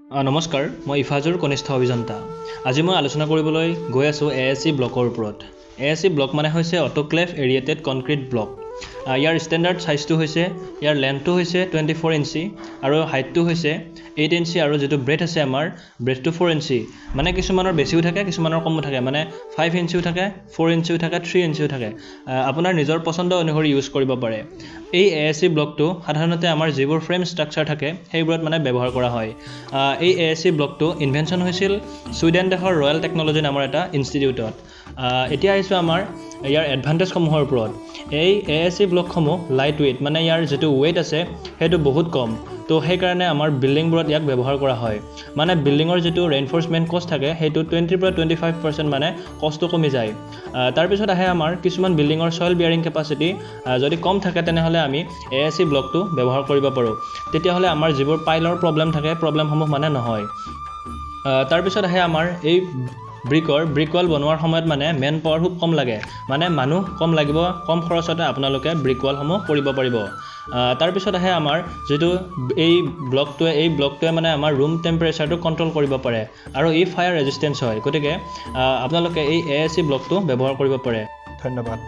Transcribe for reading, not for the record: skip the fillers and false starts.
নমস্কাৰ, মই ইফাজুৰ কনিষ্ঠ অভিযন্তা। আজি মই আলোচনা কৰিবলৈ গৈ আছোঁ ASC ব্লকৰ ওপৰত। ASC ব্লক মানে হৈছে অটোক্লেভ এৰিয়েটেড কনক্ৰিট ব্লক। ইয়াৰ ষ্টেণ্ডাৰ্ড চাইজটো হৈছে, ইয়াৰ লেন্থটো হৈছে 24 ইঞ্চি আৰু হাইটটো হৈছে 8 ইঞ্চি আৰু যিটো ব্ৰেথ আছে আমাৰ ব্ৰেথটো 4 ইঞ্চি। মানে কিছুমানৰ বেছিও থাকে, কিছুমানৰ কমো থাকে, মানে 5 ইঞ্চিও থাকে, 4 ইঞ্চিও থাকে, 3 ইঞ্চিও থাকে। আপোনাৰ নিজৰ পচন্দ অনুসৰি ইউজ কৰিব পাৰে। এই ASC ব্লকটো সাধাৰণতে আমাৰ যিবোৰ ফ্ৰেম ষ্ট্ৰাকচাৰ থাকে সেইবোৰত মানে ব্যৱহাৰ কৰা হয়। এই ASC ব্লকটো ইনভেনশ্যন হৈছিল ছুইডেন দেশৰ ৰয়েল টেকন'লজি নামৰ এটা ইনষ্টিটিউটত। এতিয়া আহিছোঁ আমাৰ ইয়াৰ এডভান্টেজসমূহৰ ওপৰত। এই ASC ব্লকসমূহ লাইট ৱেইট, মানে ইয়াৰ যিটো ৱেইট আছে সেইটো বহুত কম। তো সেইকাৰণে আমাৰ বিল্ডিংবোৰত ইয়াক ব্যৱহাৰ কৰা হয়। মানে বিল্ডিঙৰ যিটো ৰেইনফৰ্চমেণ্ট কষ্ট থাকে সেইটো 20-25% মানে কষ্টটো কমি যায়। তাৰপিছত আহে আমাৰ কিছুমান বিল্ডিঙৰ ছইল বিয়াৰিং কেপাচিটি যদি কম থাকে তেনেহ'লে আমি ASC ব্লকটো ব্যৱহাৰ কৰিব পাৰোঁ। তেতিয়াহ'লে আমাৰ যিবোৰ পাইলৰ প্ৰব্লেম থাকে প্ৰব্লেমসমূহ মানে নহয়। তাৰপিছত আহে আমাৰ এই ব্ৰিক ৱাল বনোৱাৰ সময়ত মানে মেন পাৱাৰ খুব কম লাগে, মানে মানুহ কম লাগিব, কম খৰচতে আপোনালোকে ব্ৰিক ৱালসমূহ কৰিব পাৰিব। তাৰপিছত আহে আমাৰ যিটো এই ব্লকটোৱে মানে আমাৰ ৰুম টেম্পাৰেচাৰটো কণ্ট্ৰল কৰিব পাৰে আৰু ই ফায়াৰ ৰেজিষ্টেঞ্চ হয়। গতিকে আপোনালোকে এই ASC ব্লকটো ব্যৱহাৰ কৰিব পাৰে। ধন্যবাদ।